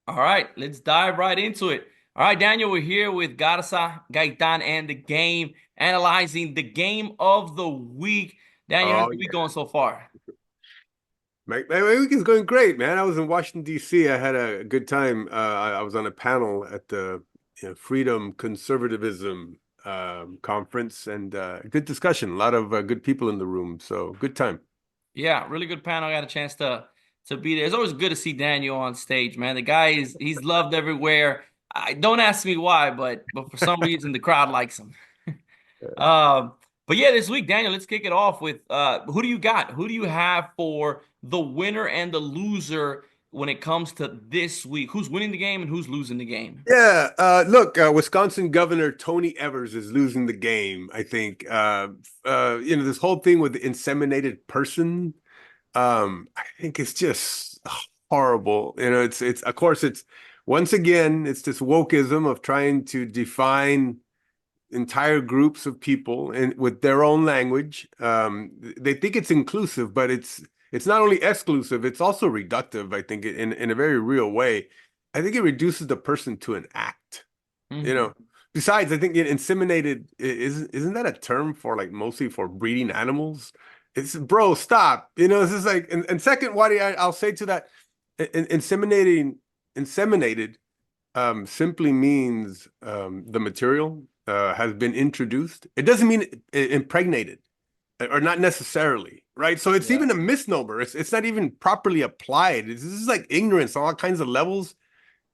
All right, let's dive right into it. All right, Daniel, we're here with Garza, Gaitan, and the game, analyzing the game of the week. Daniel, how's Oh the week yeah, going so far? my week is going great, man. I was in Washington D.C. I had a good time. I was on a panel at the Freedom Conservatism conference, and good discussion. A lot of good people in the room, so good time. Yeah, really good panel. I got a chance to be there. It's always good to see Daniel on stage, man. The guy is he's loved everywhere. I don't ask me why, but for some reason the crowd likes him. Um, but yeah, this week, Daniel, let's kick it off with who do you got? Who do you have for the winner and the loser when it comes to this week? Who's winning the game and who's losing the game? Yeah, look, Wisconsin Governor Tony Evers is losing the game, I think. This whole thing with the inseminated person, I think it's just horrible. It's of course it's once again it's this wokeism of trying to define entire groups of people and with their own language. They think it's inclusive, but it's not only exclusive, it's also reductive, I think, in a very real way. I think it reduces the person to an act, you Mhm. know. Besides, I think inseminated isn't that a term for like mostly for breeding animals? It's bro, stop. This is like and second, Wadi, I'll say to that, inseminated simply means the material has been introduced. It doesn't mean impregnated or not necessarily, right? So it's Yeah. even a misnomer. It's not even properly applied. This is like ignorance on all kinds of levels.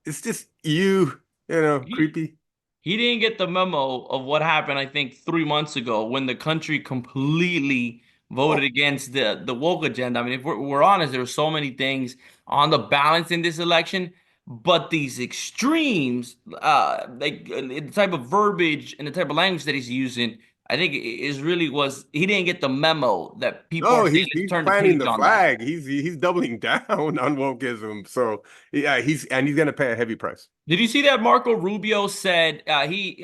It's just He creepy. he didn't get the memo of what happened, I think, 3 months ago when the country completely voted Oh, against the woke agenda. I mean, if we're honest, there were so many things on the balance in this election, but these extremes, like the type of verbiage and the type of language that he's using, I think is really was he didn't get the memo that people are no, saying, he's let's he's turn the planting page the on that. flag. He's doubling down on wokeism. So yeah, he's gonna pay a heavy price. Did you see that Marco Rubio said he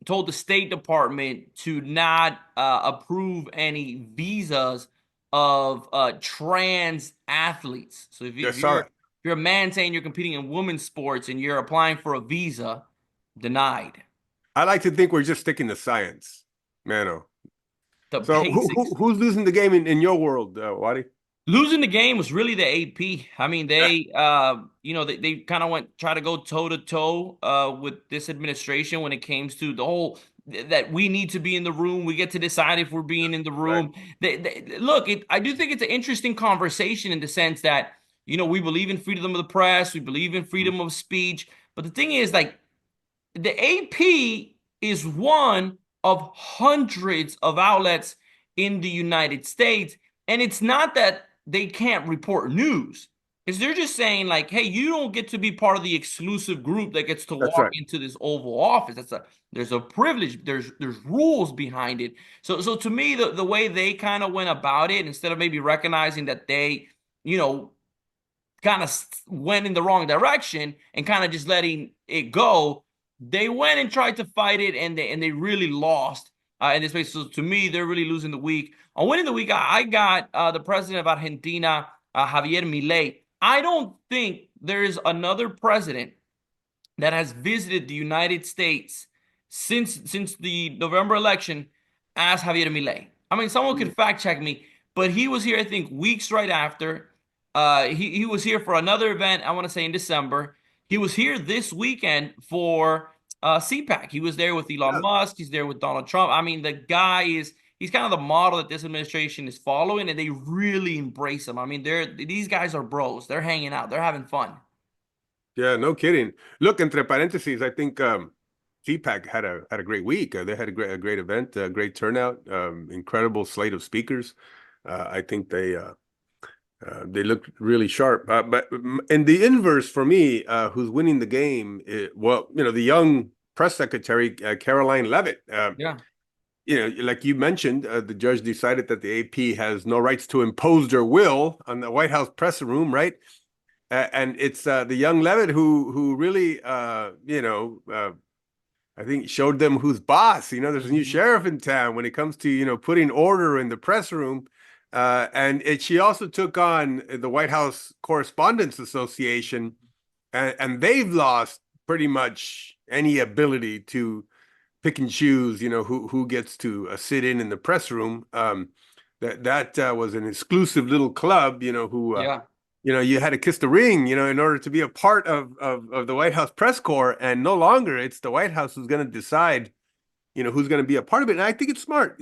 told the State Department to not approve any visas of trans athletes? So if Yes, sorry. you're a man saying you're competing in women's sports and you're applying for a visa, denied. I like to think we're just sticking to science, Mano. The So basics. who's losing the game in your world, Wadi? Losing the game was really the AP. I mean, Yeah, they kind of went try to go toe to toe with this administration when it comes to the whole that we need to be in the room. We get to decide if we're being in the right. room. Look, I do think it's an interesting conversation in the sense that we believe in freedom of the press, we believe in Mhm. freedom of speech, but the thing is, like, the AP is one of hundreds of outlets in the United States. And it's not that they can't report news. Is they're just saying, like, hey, you don't get to be part of the exclusive group that gets to That's walk right. into this Oval Office. There's a privilege, there's rules behind it. So to me, the way they kind of went about it, instead of maybe recognizing that they, you know, kind of went in the wrong direction and kind of just letting it go, they went and tried to fight it, and they really lost in this space. So to me, they're really losing the week. On winning the week, I got the president of Argentina, Javier Milei. I don't think there is another president that has visited the United States since the November election as Javier Milei. I mean, someone Mm. could fact check me, but he was here, I think, weeks right after. He was here for another event, I want to say in December. He was here this weekend for CPAC. He was there with Elon Yeah. Musk. He's there with Donald Trump. I mean, the guy he's kind of the model that this administration is following, and they really embrace him. I mean, these guys are bros. They're hanging out. They're having fun. Yeah, no kidding. Look, entre parentheses, I think CPAC had a great week. They had a great event, a great turnout, incredible slate of speakers. I think they looked really sharp. But in the inverse for me, who's winning the game? Well, the young press secretary, Caroline Levitt. Yeah. Like you mentioned, the judge decided that the AP has no rights to impose their will on the White House press room, right? And it's the young Levitt who really, I think showed them who's boss. There's a new Mhm. sheriff in town when it comes to putting order in the press room. And she also took on the White House Correspondents Association and they've lost pretty much any ability to pick and choose, who gets to sit in the press room. That was an exclusive little club, who Yeah. you had to kiss the ring, in order to be a part of the White House press corps, and no longer it's the White House who's going to decide, who's going to be a part of it. And I think it's smart,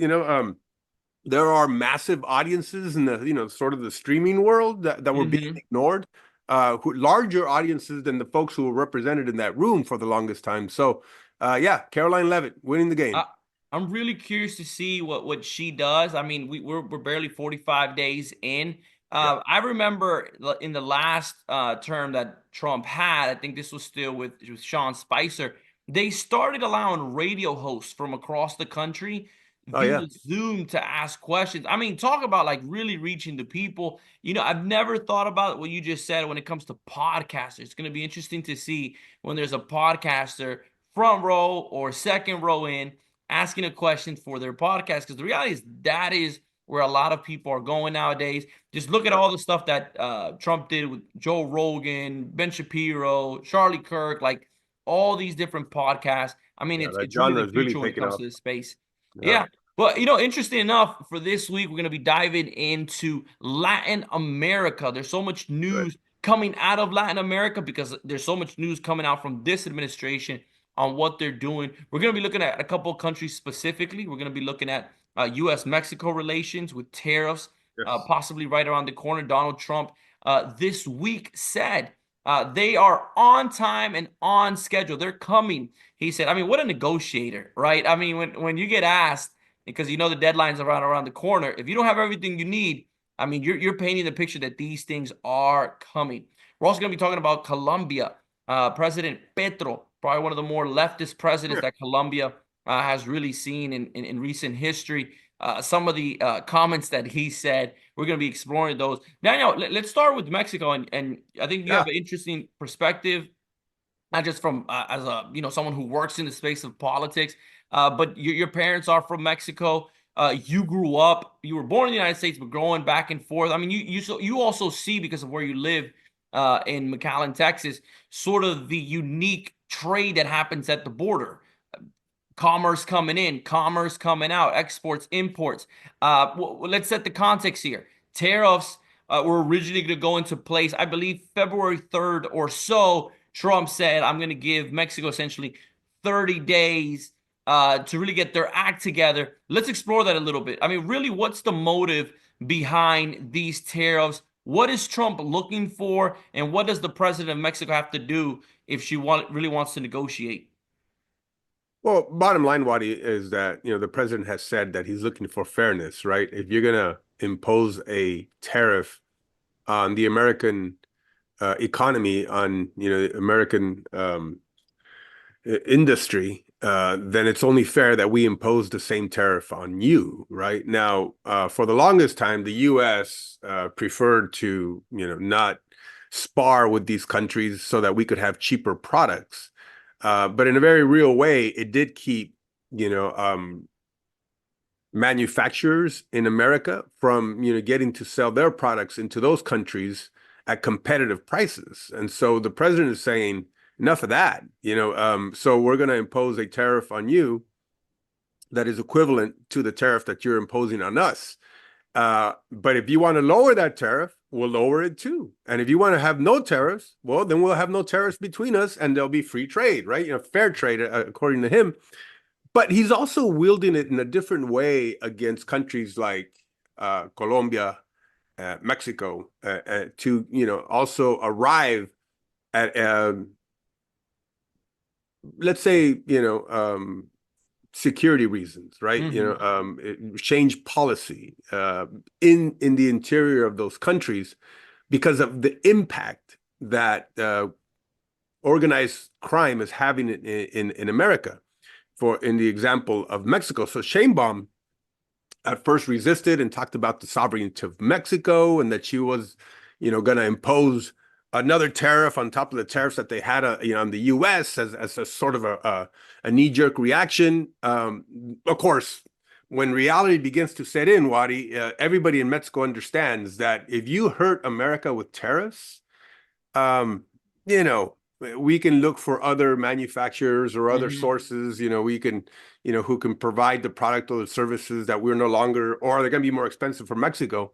there are massive audiences in the, sort of the streaming world that were being Hmm. ignored, larger audiences than the folks who were represented in that room for the longest time. So, yeah, Caroline Leavitt winning the game. I, I'm really curious to see what she does. I mean, we're barely 45 days in. Yeah. I remember in the last term that Trump had, I think this was still with Sean Spicer, they started allowing radio hosts from across the country Oh, yeah. via Zoom to ask questions. I mean, talk about like really reaching the people. I've never thought about what you just said when it comes to podcasters. It's going to be interesting to see when there's a podcaster front row or second row in asking a question for their podcast, because the reality is that is where a lot of people are going nowadays. Just look at all the stuff that Trump did with Joe Rogan, Ben Shapiro, Charlie Kirk, like all these different podcasts. I mean, Yeah, it's that it's really genre the is really future when it taking comes off. to this space. Yeah. Yeah. But interesting enough, for this week, we're going to be diving into Latin America. There's so much Good. news coming out of Latin America because there's so much news coming out from this administration on what they're doing. We're going to be looking at a couple of countries specifically. We're going to be looking at U.S. Mexico relations with tariffs Yes. possibly right around the corner. Donald Trump this week said they are on time and on schedule. They're coming. He said, I mean, what a negotiator, right? I mean, when you get asked, because the deadline's around the corner, if you don't have everything you need, I mean, you're painting the picture that these things are coming. We're also going to be talking about Colombia. President Petro, probably one of the more leftist presidents Yeah. that Colombia has really seen in recent history. Some of the comments that he said, we're going to be exploring those. Daniel, let's start with Mexico, and I think you Yeah. have an interesting perspective, not just from as a someone who works in the space of politics, but your parents are from Mexico. You grew up, you were born in the United States, but growing back and forth. I mean, you also see, because of where you live in McAllen, Texas, sort of the unique trade that happens at the border. Commerce coming in, commerce coming out, exports, imports. Let's set the context here. Tariffs were originally going to go into place, I believe, February 3rd or so. Trump said, I'm going to give Mexico essentially 30 days to really get their act together. Let's explore that a little bit. I mean, really, what's the motive behind these tariffs? What is Trump looking for? And what does the president of Mexico have to do if she really wants to negotiate? Well, bottom line, Wadi, is that, the president has said that he's looking for fairness, right? If you're going to impose a tariff on the American economy, on, American industry, then it's only fair that we impose the same tariff on you, right? Now, for the longest time, the U.S. Preferred to, not spar with these countries so that we could have cheaper products. But in a very real way, it did keep, you know, um, manufacturers in America from, getting to sell their products into those countries at competitive prices. And so the president is saying, enough of that, so we're going to impose a tariff on you that is equivalent to the tariff that you're imposing on us. But if you want to lower that tariff, we'll lower it too. And if you want to have no tariffs, well, then we'll have no tariffs between us and there'll be free trade, right? Fair trade, according to him. But he's also wielding it in a different way against countries like Colombia, Mexico, to also arrive at, let's say, security reasons, right? Hmm. Change policy in the interior of those countries because of the impact that organized crime is having in America. For in the example of Mexico, so Sheinbaum at first resisted and talked about the sovereignty of Mexico and that she was, going to impose another tariff on top of the tariffs that they had, on the U.S. as a sort of a knee-jerk reaction. Of course, when reality begins to set in, Wadi, everybody in Mexico understands that if you hurt America with tariffs, um, we can look for other manufacturers or other Hmm. sources, we can, who can provide the product or the services that we're no longer, or they're going to be more expensive for Mexico.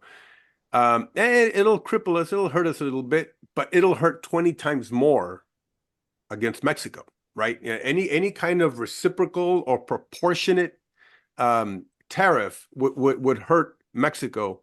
And it'll cripple us, it'll hurt us a little bit, but it'll hurt 20 times more against Mexico, right? Any kind of reciprocal or proportionate tariff would hurt Mexico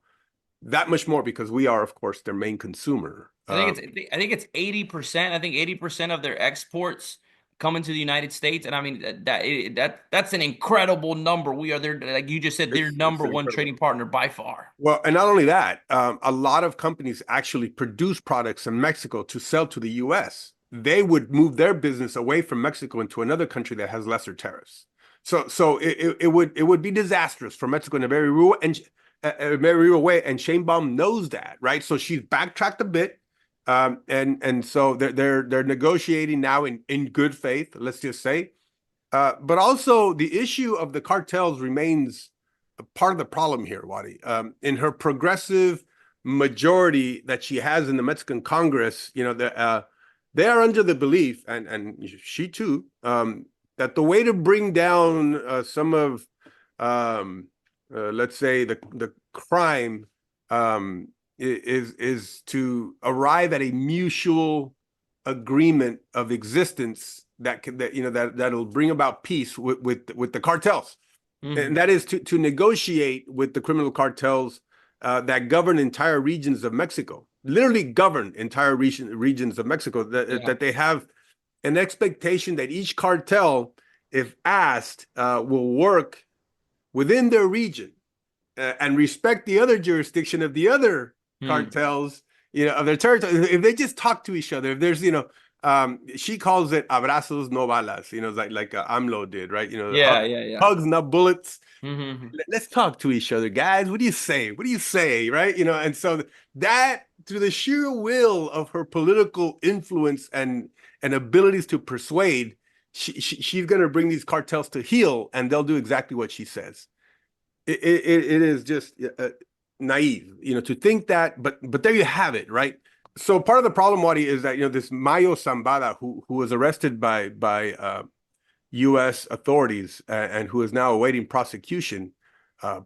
that much more because we are, of course, their main consumer. I think it's 80%. I think 80% of their exports come into the United States, and I mean that's an incredible number. We are there, like you just said, their It's number one incredible. trading partner by far. Well, and not only that, a lot of companies actually produce products in Mexico to sell to the U.S. They would move their business away from Mexico into another country that has lesser tariffs. So it would be disastrous for Mexico in a very real way. And Sheinbaum knows that, right? So she's backtracked a bit, and so they're negotiating now in good faith. Let's just say, but also the issue of the cartels remains part of the problem here, Wadi. In her progressive majority that she has in the Mexican Congress, they are under the belief, and she too, that the way to bring down some of, let's say, the crime is to arrive at a mutual agreement of existence that'll bring about peace with the cartels, and Hmm. that is to negotiate with the criminal cartels that govern entire regions of Mexico, literally govern entire regions of Mexico, Yeah. that they have an expectation that each cartel, if asked, will work within their region and respect the other jurisdiction of the other Hmm. cartels, of their territory. If they just talk to each other, if there's, she calls it abrazos no balas, like AMLO did, right? Yeah, yeah, yeah. Hugs, not bullets. Hmm. Let's talk to each other, guys. What do you say? What do you say? Right? And so that, through the sheer will of her political influence and abilities to persuade, she's going to bring these cartels to heel, and they'll do exactly what she says. It is just naive, to think that, but there you have it, right? So part of the problem, Wadi, is that this Mayo Zambada, who was arrested by U.S. authorities and who is now awaiting prosecution,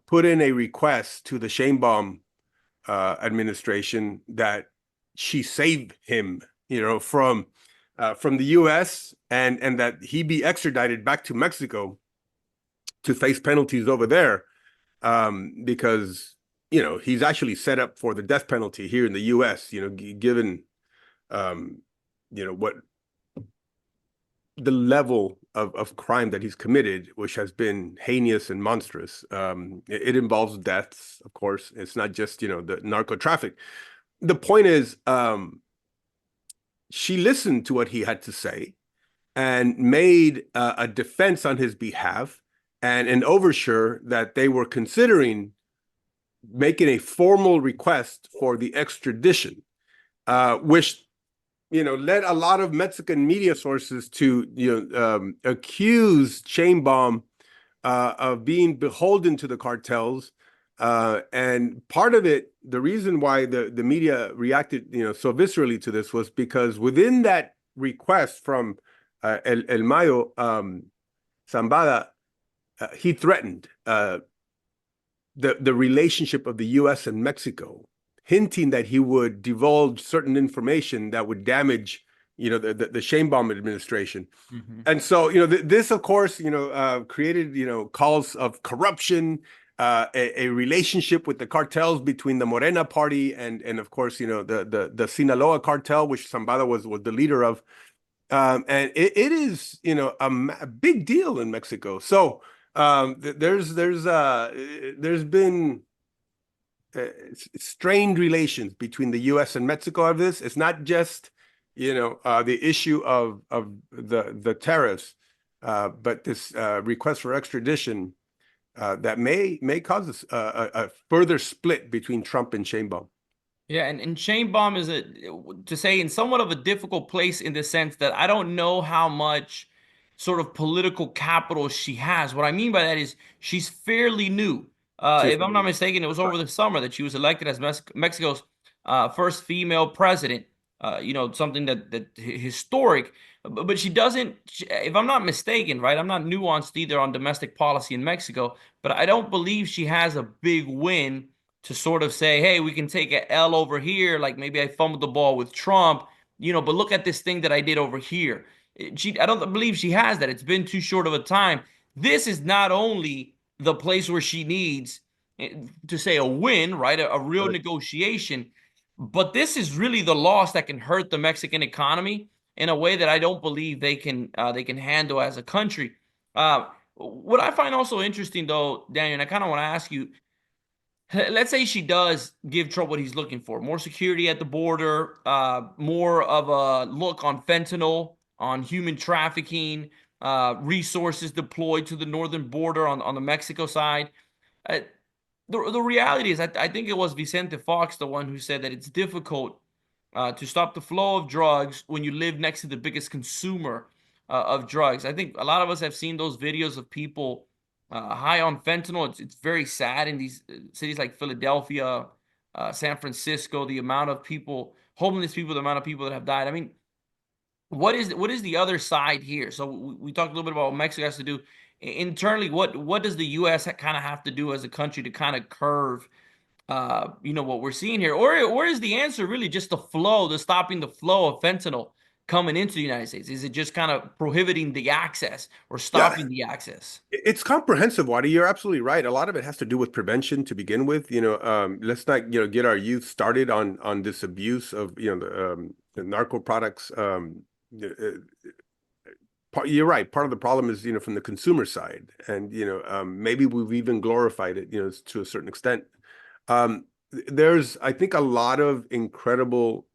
put in a request to the Sheinbaum administration that she save him, from the U.S. and that he be extradited back to Mexico to face penalties over there, because he's actually set up for the death penalty here in the U.S. Given what the level of crime that he's committed, which has been heinous and monstrous. It involves deaths, of course. It's not just the narco traffic. The point is, she listened to what he had to say and made a defense on his behalf and an overture that they were considering making a formal request for the extradition, which led a lot of Mexican media sources to accuse Chainbaum of being beholden to the cartels. And part of it, the reason why the media reacted so viscerally to this was because within that request from El Mayo Zambada, he threatened the relationship of the U.S. and Mexico, hinting that he would divulge certain information that would damage, the Sheinbaum administration. Hmm. And so, this, of course, created, calls of corruption, a relationship with the cartels between the Morena party and of course, the Sinaloa cartel, which Zambada was the leader of. And it is, a big deal in Mexico. So there's been uh, strained relations between the U.S. and Mexico of this. It's not just the issue of the tariffs, but this request for extradition that may cause a further split between Trump and Sheinbaum. Yeah, and Shane Baum is to say in somewhat of a difficult place in the sense that I don't know how much sort of political capital she has. What I mean by that is she's fairly new. If I'm not mistaken, it was over the summer that she was elected as Mexico's first female president. something that historic. But she doesn't, if I'm not mistaken, right? I'm not nuanced either on domestic policy in Mexico, but I don't believe she has a big win to sort of say, hey, we can take a L over here. Like maybe I fumbled the ball with Trump, but look at this thing that I did over here. I don't believe she has that. It's been too short of a time. This is not only the place where she needs to say a win, right? A real Right. negotiation. But this is really the loss that can hurt the Mexican economy in a way that I don't believe they can handle as a country. What I find also interesting, though, Daniel, and I kind of want to ask you, let's say she does give Trump what he's looking for: more security at the border, more of a look on fentanyl, on human trafficking, resources deployed to the northern border on the Mexico side. Uh, the reality is, I think it was Vicente Fox, the one who said that it's difficult to stop the flow of drugs when you live next to the biggest consumer of drugs. I think a lot of us have seen those videos of people high on fentanyl. It's very sad in these cities like Philadelphia, San Francisco, the amount of people, homeless people, the amount of people that have died. I mean, what is the other side here? So we talked a little bit about what Mexico has to do internally. What does the U.S. kind of have to do as a country to kind of curve what we're seeing here? Or is the answer really just the stopping the flow of fentanyl coming into the United States? Is it just kind of prohibiting the access or Yeah, stopping the access? it's comprehensive, Wadi. You're absolutely right. A lot of it has to do with prevention to begin with. Let's not, get our youth started on this abuse of, the narco products. You're right. Part of the problem is, from the consumer side, and maybe we've even glorified it, to a certain extent. There's, I think, a lot of incredible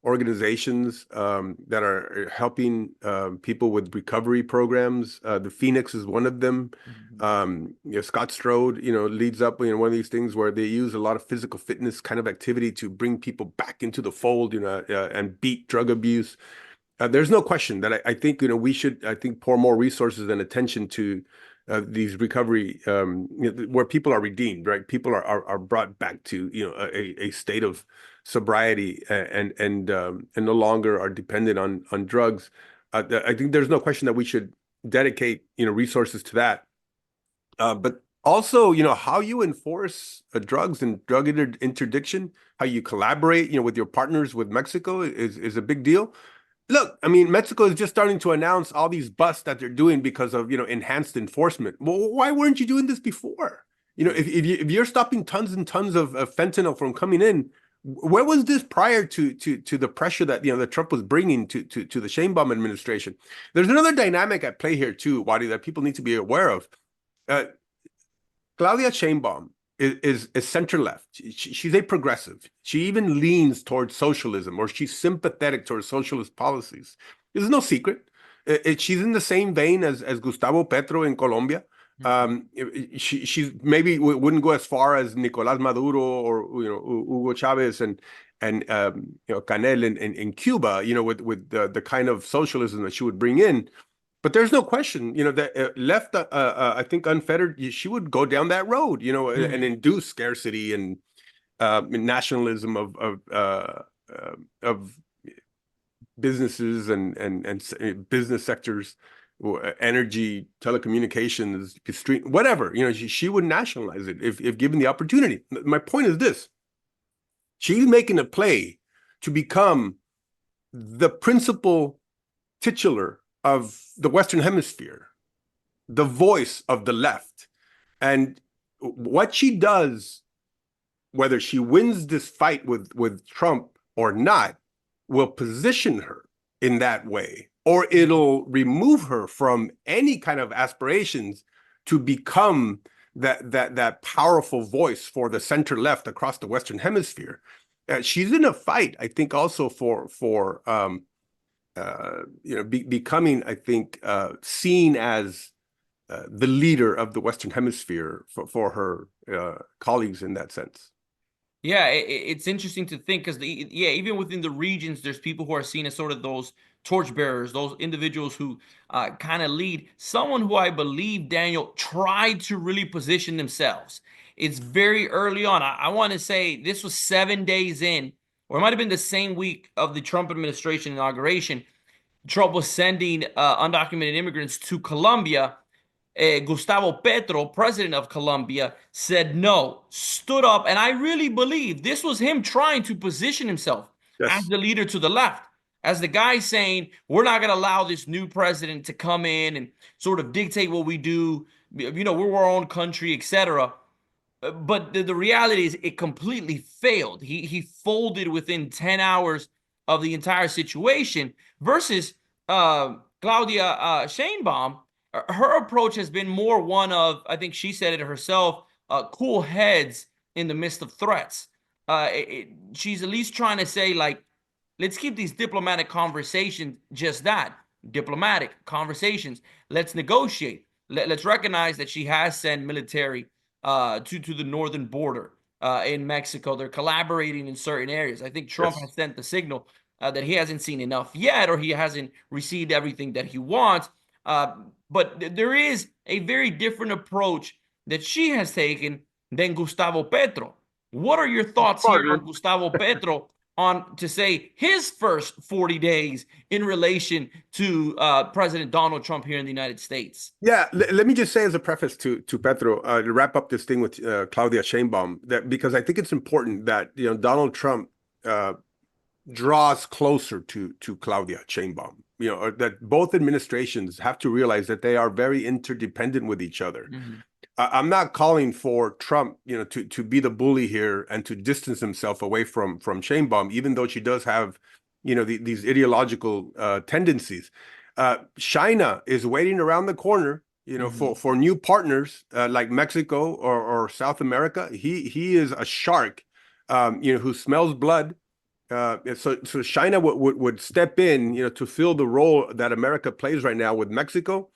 organizations that are helping people with recovery programs. The Phoenix is one of them. Mhm. Scott Strode, leads up, one of these things where they use a lot of physical fitness kind of activity to bring people back into the fold, and beat drug abuse. There's no question that I think we should, I think, pour more resources and attention to these recovery, where people are redeemed, right? People are brought back to a state of sobriety, and no longer are dependent on drugs. I think there's no question that we should dedicate resources to that. But also, how you enforce drugs and drug interdiction, how you collaborate, with your partners with Mexico is a big deal. Look, I mean, Mexico is just starting to announce all these busts that they're doing because of, enhanced enforcement. Well, why weren't you doing this before? If you're stopping tons and tons of fentanyl from coming in, where was this prior to the pressure that that Trump was bringing to the Sheinbaum administration? There's another dynamic at play here too, Wadi, that people need to be aware of. Uh, Claudia Sheinbaum is center left. She's a progressive. She even leans towards socialism, or she's sympathetic towards socialist policies. This is no secret. She's in the same vein as Gustavo Petro in Colombia. Mhm. She's maybe wouldn't go as far as Nicolás Maduro or Hugo Chavez and Canel in Cuba. With the kind of socialism that she would bring in. But there's no question, that left, I think, unfettered, she would go down that road, and Mhm. induce scarcity and nationalism of businesses and business sectors, energy, telecommunications, street, whatever. She would nationalize it if given the opportunity. My point is this: she's making a play to become the principal titular of the Western Hemisphere, the voice of the left. And what she does, whether she wins this fight with Trump or not, will position her in that way, or it'll remove her from any kind of aspirations to become that powerful voice for the center left across the Western Hemisphere. She's in a fight, I think, also for becoming, I think, seen as the leader of the Western Hemisphere for her colleagues in that sense. Yeah, it's interesting to think because yeah, even within the regions, there's people who are seen as sort of those torchbearers, those individuals who kind of lead. Someone who I believe, Daniel, tried to really position themselves. It's very early on. I want to say this was 7 days in, or it might have been the same week of the Trump administration inauguration. Trump was sending undocumented immigrants to Colombia. Gustavo Petro, president of Colombia, said no, stood up, and I really believe this was him trying to position himself as Yes. the leader to the left, as the guy saying, we're not going to allow this new president to come in and sort of dictate what we do. You know, we're our own country, etc. But the reality is it completely failed. He folded within 10 hours of the entire situation versus Claudia Sheinbaum. Her approach has been more one of, I think she said it herself, cool heads in the midst of threats. She's at least trying to say, like, let's keep these diplomatic conversations just that, diplomatic conversations. Let's negotiate. Let's recognize that she has sent military to the northern border in Mexico. They're collaborating in certain areas. I think Trump Yes. has sent the signal that he hasn't seen enough yet, or he hasn't received everything that he wants. Uh, but there is a very different approach that she has taken than Gustavo Petro. What are your thoughts here Partly. on Gustavo Petro on to say his first 40 days in relation to President Donald Trump here in the United States? Yeah, let me just say as a preface to Petro to wrap up this thing with Claudia Sheinbaum that because I think it's important that Donald Trump uh, draws closer to Claudia Sheinbaum. That both administrations have to realize that they are very interdependent with each other. Mm-hmm. I'm not calling for Trump, to be the bully here and to distance himself away from Sheinbaum, even though she does have, these ideological tendencies. China is waiting around the corner, Mm-hmm. for new partners like Mexico or South America. He is a shark, who smells blood. So China would step in, to fill the role that America plays right now with Mexico,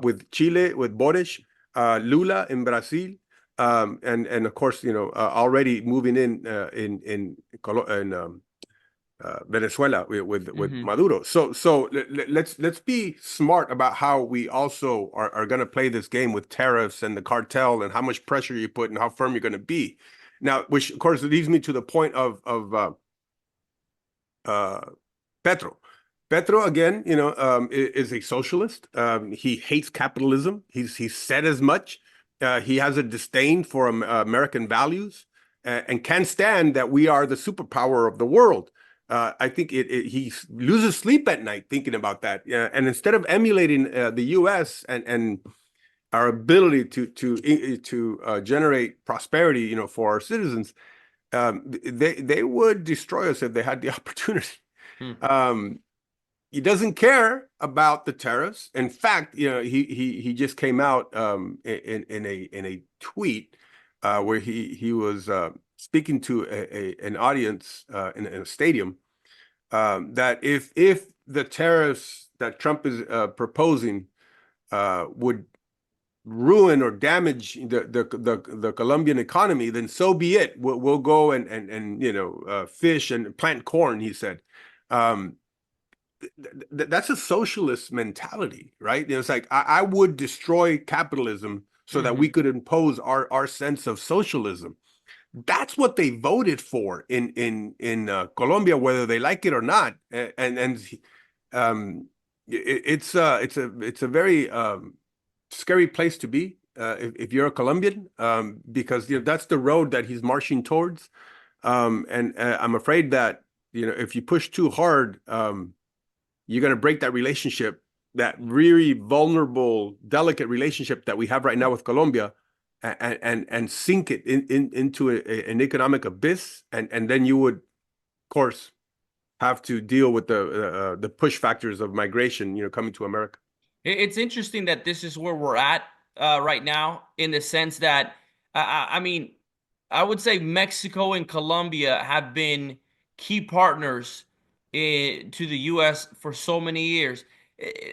with Chile, with Boris, Lula in Brazil, and of course, already moving in Venezuela with Mm-hmm. Maduro. So let's be smart about how we also are going to play this game with tariffs and the cartel and how much pressure you put and how firm you're going to be. Now, which of course leads me to the point of Petro. Petro again, is a socialist. He hates capitalism. He's said as much. He has a disdain for American values and can't stand that we are the superpower of the world. I think he loses sleep at night thinking about that. And instead of emulating the U.S. and our ability to generate prosperity, for our citizens, they would destroy us if they had the opportunity. Um, he doesn't care about the tariffs. In fact, he just came out in a tweet where he was speaking to an audience in a stadium that if the tariffs that Trump is proposing would ruin or damage the Colombian economy, then so be it. We'll go and fish and plant corn, he said. Um, that's a socialist mentality, right? It's like I would destroy capitalism so that we Mm-hmm. could impose our sense of socialism. That's what they voted for in Colombia, whether they like it or not. And it's a very scary place to be if you're a Colombian, because that's the road that he's marching towards. And I'm afraid that if you push too hard, you're going to break that relationship, that really vulnerable, delicate relationship that we have right now with Colombia, and sink it into an economic abyss, and then you would, of course, have to deal with the push factors of migration, coming to America. It's interesting that this is where we're at right now, in the sense that, I mean, I would say Mexico and Colombia have been key partners to the U.S. for so many years.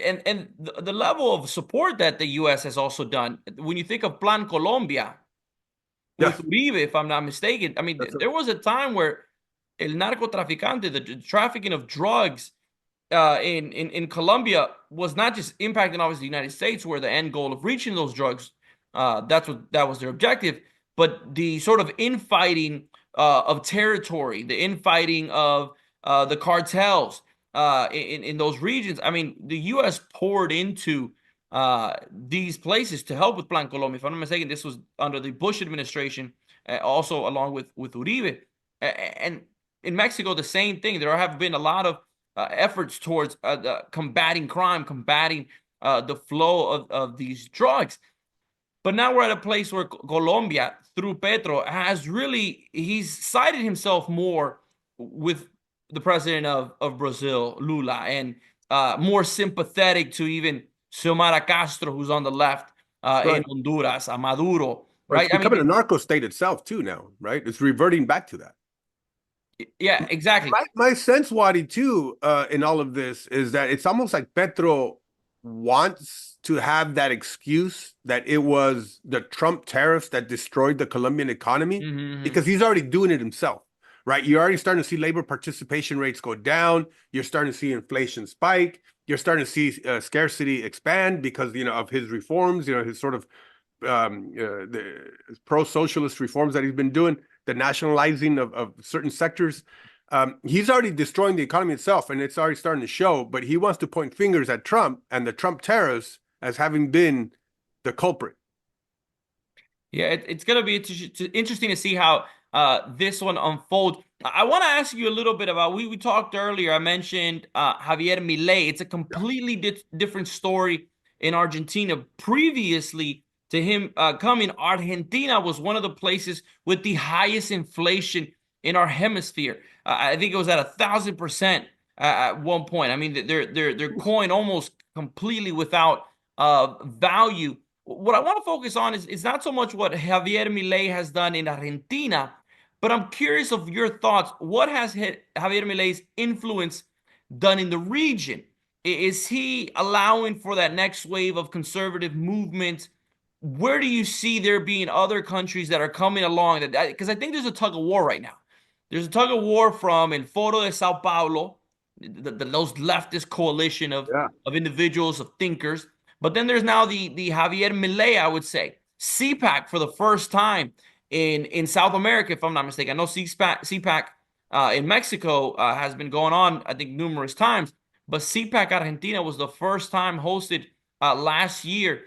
And the level of support that the U.S. has also done. When you think of Plan Colombia with Yeah, Uribe, if I'm not mistaken, I mean, that's it. there was a time where el narcotraficante, the trafficking of drugs, in Colombia was not just impacting obviously the United States, where the end goal of reaching those drugs, that was their objective, but the sort of infighting of territory, the infighting of the cartels in those regions. I mean, the U.S. poured into these places to help with Plan Colombia. If I'm not mistaken, this was under the Bush administration, also along with Uribe. And in Mexico, the same thing. There have been a lot of efforts towards combating crime, combating the flow of these drugs. But now we're at a place where Colombia, through Petro, has really he's sided himself more with the president of Brazil, Lula, and more sympathetic to even Xiomara Castro, who's on the left in Right. Honduras, a Maduro, Well, it's right? I becoming a mean, narco state itself too now, right? It's reverting back to that. yeah, exactly. My sense, Wadi, too, in all of this is that it's almost like Petro wants to have that excuse that it was the Trump tariffs that destroyed the Colombian economy Mm-hmm. because he's already doing it himself, right? You're already starting to see labor participation rates go down. You're starting to see inflation spike. You're starting to see scarcity expand because, of his reforms, his sort of the pro-socialist reforms that he's been doing, the nationalizing of certain sectors. He's already destroying the economy itself, and it's already starting to show. But he wants to point fingers at Trump and the Trump tariffs as having been the culprit. Yeah, it's going to be interesting to see how this one unfolds. I want to ask you a little bit about we talked earlier. I mentioned Javier Milei. It's a completely different story in Argentina. Previously to him coming, Argentina was one of the places with the highest inflation in our hemisphere. I think it was at 1,000% at one point. I mean, their coin almost completely without value. What I want to focus on is not so much what Javier Milei has done in Argentina, but I'm curious of your thoughts. What has Javier Milei's influence done in the region? Is he allowing for that next wave of conservative movement? Where do you see there being other countries that are coming along? That because I think there's a tug of war right now. There's a tug of war from El Foro de Sao Paulo, those leftist coalition Yeah. of individuals, of thinkers. But then there's now the Javier Milei, I would say. CPAC for the first time in South America, if I'm not mistaken. I know CPAC in Mexico has been going on, I think, numerous times. But CPAC Argentina was the first time hosted last year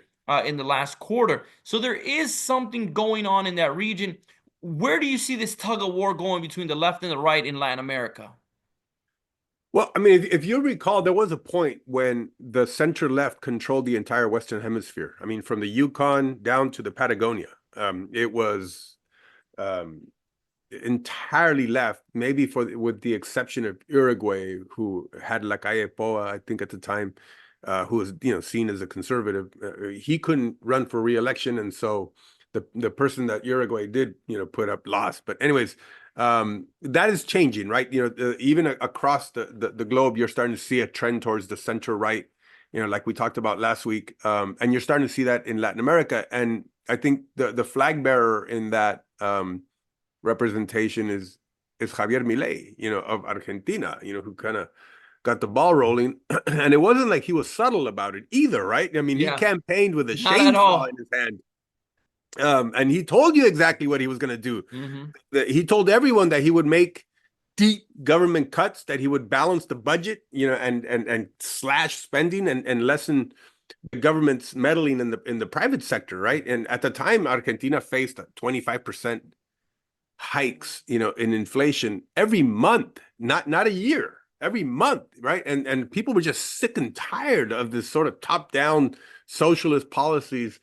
in the last quarter. So there is something going on in that region. Where do you see this tug of war going between the left and the right in Latin America? Well, I mean, if you recall, there was a point when the center left controlled the entire Western Hemisphere. I mean, from the Yukon down to the Patagonia. It was um, entirely left, maybe with the exception of Uruguay, who had Lacalle Poa, I think at the time, who was seen as a conservative. He couldn't run for re-election, and so the person that Uruguay did put up lost. But anyways, that is changing, right? Even across the globe, you're starting to see a trend towards the center right. Like we talked about last week, and you're starting to see that in Latin America. And I think the flag bearer in that representation is Javier Milei, of Argentina, who kind of got the ball rolling. And it wasn't like he was subtle about it either, right? I mean, he Yeah, campaigned with a not at chainsaw in all. his hand. And he told you exactly what he was going to do. Hmm. He told everyone that he would make deep government cuts, that he would balance the budget, and slash spending and lessen the government's meddling in the private sector, right? And at the time, Argentina faced a 25% hikes, in inflation every month, not a year, every month, right? And people were just sick and tired of this sort of top-down socialist policies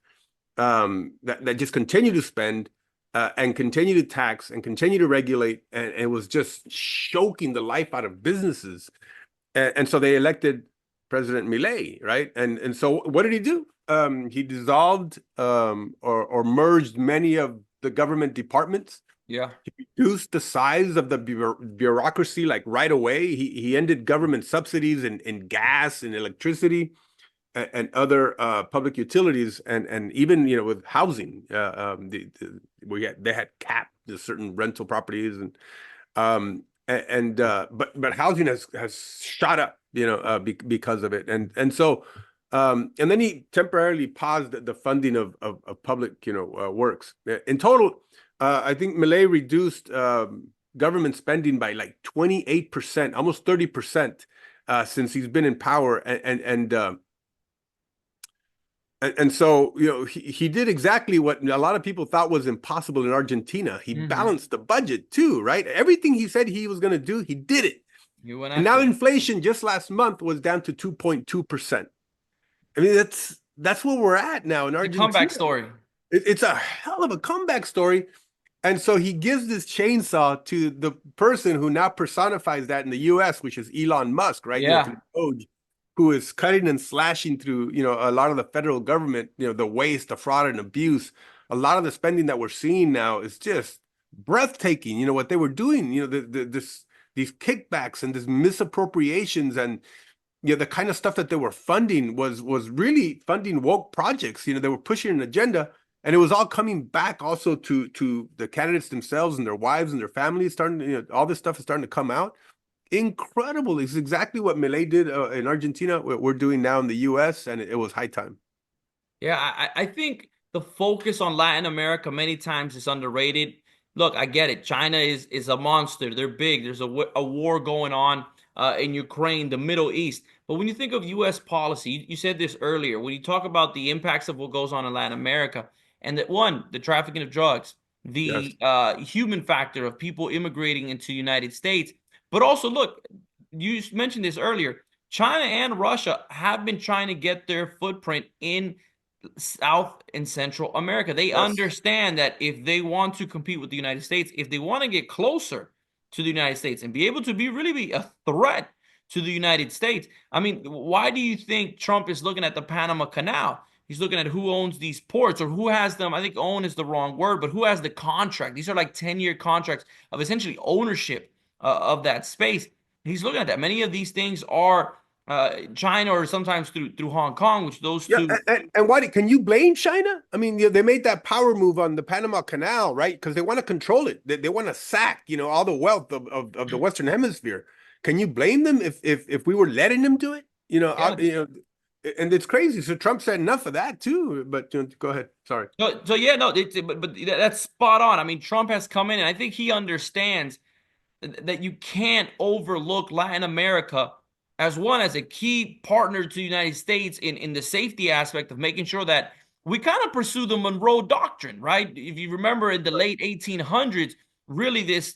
that just continue to spend and continue to tax and continue to regulate, and it was just choking the life out of businesses. And so they elected President Milei, right? And so what did he do? He dissolved or merged many of the government departments. Yeah. He reduced the size of the bureaucracy like right away. He ended government subsidies in gas and electricity and other public utilities, and even with housing. They had capped the certain rental properties, but housing has shot up, because of it, and so and then he temporarily paused the funding of public works. In total, I think Milei reduced government spending by like 28%, almost 30% since he's been in power, and so, he did exactly what a lot of people thought was impossible in Argentina. He Hmm. balanced the budget too, right? Everything he said he was going to do, he did it. You went And now after it. inflation just last month was down to 2.2%. I mean, that's where we're at now in It's a comeback Argentina. story. It's a hell of a comeback story. And so he gives this chainsaw to the person who now personifies that in the US, which is Elon Musk, right? Through Yeah. Doge, who is cutting and slashing through, a lot of the federal government, the waste, the fraud and abuse. A lot of the spending that we're seeing now is just breathtaking. What they were doing, these kickbacks and this misappropriations, and the kind of stuff that they were funding was really funding woke projects. They were pushing an agenda, and it was all coming back also to the candidates themselves and their wives and their families. Starting, all this stuff is starting to come out. Incredible! It's exactly what Milei did in Argentina. What we're doing now in the U.S., and it was high time. Yeah, I think the focus on Latin America many times is underrated. Look, I get it. China is a monster. They're big. There's a war going on in Ukraine, the Middle East. But when you think of U.S. policy, you said this earlier. When you talk about the impacts of what goes on in Latin America, and that one, the trafficking of drugs, Yes, the human factor of people immigrating into the United States, but also look, you mentioned this earlier. China and Russia have been trying to get their footprint in South and Central America. They yes, understand that if they want to compete with the United States, if they want to get closer to the United States and be able to be a threat to the United States. I mean, why do you think Trump is looking at the Panama Canal? He's looking at who owns these ports or who has them. I think own is the wrong word, but who has the contract? These are like 10-year contracts of essentially ownership of that space. He's looking at that. Many of these things are China or sometimes through Hong Kong, which those yeah. two. And why can you blame China? I mean, they made that power move on the Panama Canal, right? Because they want to control it. They want to sack, all the wealth of the Western Hemisphere. Can you blame them if we were letting them do it? Yeah. And it's crazy. So Trump said enough of that too. But go ahead. Sorry. So yeah, no, but that's spot on. I mean, Trump has come in, and I think he understands that you can't overlook Latin America as a key partner to the United States in the safety aspect of making sure that we kind of pursue the Monroe Doctrine, right? If you remember in the late 1800s, really this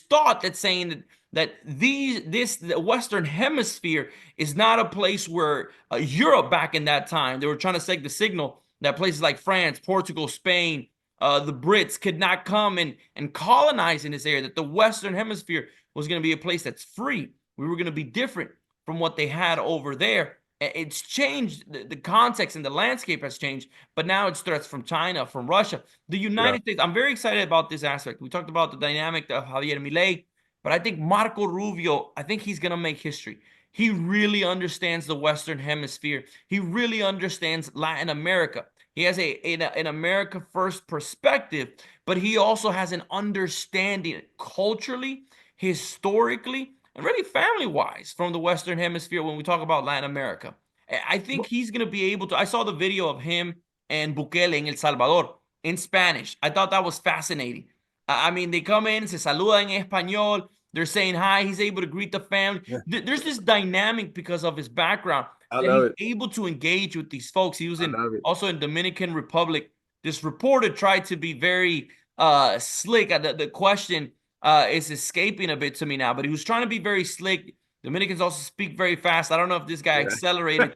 thought that's saying that the Western Hemisphere is not a place where Europe back in that time they were trying to send the signal that places like France, Portugal, Spain, the Brits could not come and colonize in this area, that the Western Hemisphere was going to be a place that's free. We were going to be different from what they had over there. It's changed. The context and the landscape has changed, but now it's threats from China, from Russia, the Yeah. United States. I'm very excited about this aspect. We talked about the dynamic of Javier Milei, but I think Marco Rubio, I think he's going to make history. He really understands the Western Hemisphere. He really understands Latin America. He has an America first perspective, but he also has an understanding culturally, historically, and really family wise from the Western Hemisphere when we talk about Latin America. I think he's going to be able to. I saw the video of him and Bukele in El Salvador in Spanish. I thought that was fascinating. I mean, they come in, se saluda en español. They're saying hi. He's able to greet the family. Yeah. There's this dynamic because of his background I that love he's it. able to engage with these folks. He was I in love it. also in Dominican Republic. This reporter tried to be very slick. The question is escaping a bit to me now, but he was trying to be very slick. Dominicans also speak very fast. I don't know if this guy Yeah. accelerated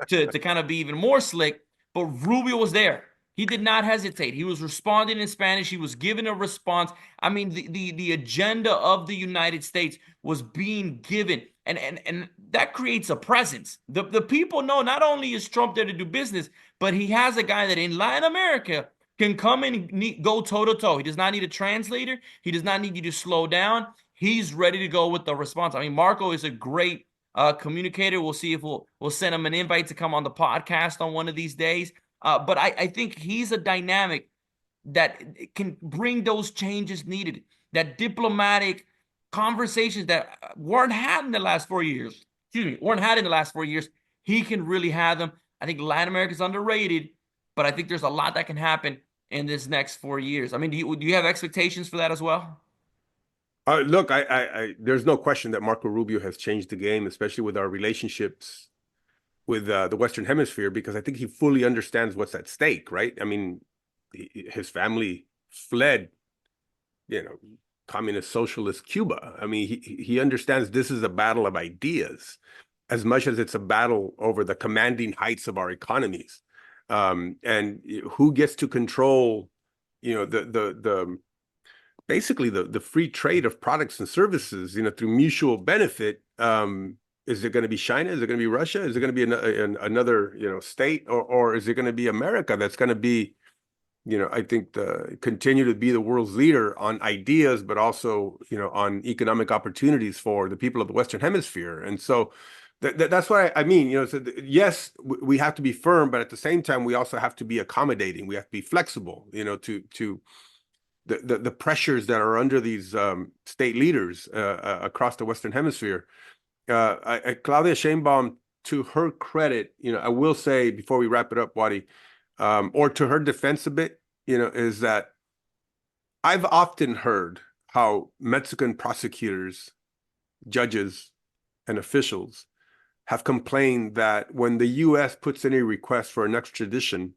to kind of be even more slick, but Rubio was there. He did not hesitate. He was responding in Spanish. He was giving a response. I mean, the agenda of the United States was being given, and that creates a presence. The people know not only is Trump there to do business, but he has a guy that in Latin America can come in and go toe to toe. He does not need a translator. He does not need you to slow down. He's ready to go with the response. I mean, Marco is a great communicator. We'll see if we'll send him an invite to come on the podcast on one of these days. But I think he's a dynamic that can bring those changes needed, that diplomatic conversations that weren't had in the last 4 years. Excuse me, weren't had in the last 4 years. He can really have them. I think Latin America is underrated, but I think there's a lot that can happen in this next 4 years? I mean, do you have expectations for that as well? Look, there's no question that Marco Rubio has changed the game, especially with our relationships with the Western Hemisphere, because I think he fully understands what's at stake, right? I mean, his family fled, you know, communist socialist Cuba. I mean, he understands this is a battle of ideas as much as it's a battle over the commanding heights of our economies. And who gets to control, the basically the free trade of products and services, through mutual benefit. Is it going to be China? Is it going to be Russia? Is it going to be another, state, or is it going to be America that's going to be, I think continue to be the world's leader on ideas, but also, on economic opportunities for the people of the Western Hemisphere. And so that's what I mean. So yes, we have to be firm, but at the same time, we also have to be accommodating. We have to be flexible, to the pressures that are under these state leaders across the Western Hemisphere. Claudia Sheinbaum, to her credit, I will say before we wrap it up, Wadi, or to her defense a bit, is that I've often heard how Mexican prosecutors, judges, and officials have complained that when the U.S. puts any request for an extradition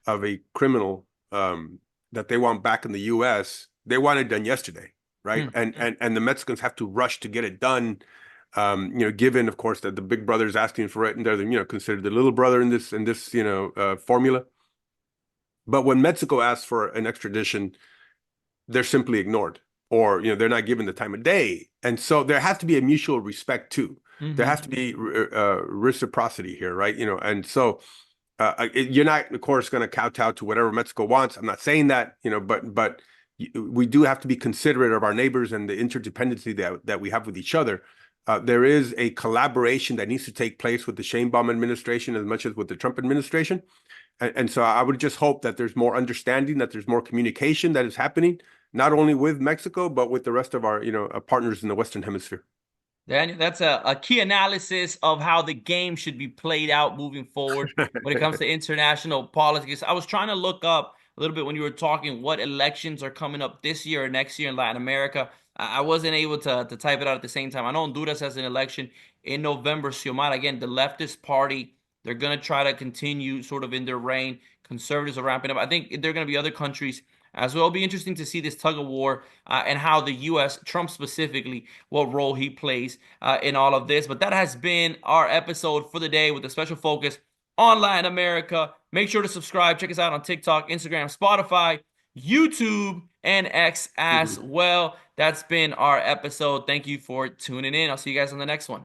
of a criminal that they want back in the U.S., they want it done yesterday, right? Hmm. And the Mexicans have to rush to get it done. Given, of course, that the big brother is asking for it, and they're considered the little brother in this formula. But when Mexico asks for an extradition, they're simply ignored, or they're not given the time of day. And so there has to be a mutual respect too. There has to Hmm. be reciprocity here, right? And so you're not, of course, going to kowtow to whatever Mexico wants. I'm not saying that, but we do have to be considerate of our neighbors and the interdependency that we have with each other. There is a collaboration that needs to take place with the Sheinbaum administration as much as with the Trump administration. And so I would just hope that there's more understanding, that there's more communication that is happening, not only with Mexico, but with the rest of our, partners in the Western Hemisphere. Daniel, that's a key analysis of how the game should be played out moving forward when it comes to international politics. I was trying to look up a little bit when you were talking what elections are coming up this year or next year in Latin America. I wasn't able to type it out at the same time. I know Honduras has an election in November. Xiomara, again, the leftist party, they're going to try to continue sort of in their reign. Conservatives are ramping up. I think there are going to be other countries as well. It'll be interesting to see this tug of war and how the U.S., Trump specifically, what role he plays in all of this. But that has been our episode for the day with a special focus on Latin America. Make sure to subscribe. Check us out on TikTok, Instagram, Spotify, YouTube, and X as well. That's been our episode. Thank you for tuning in. I'll see you guys on the next one.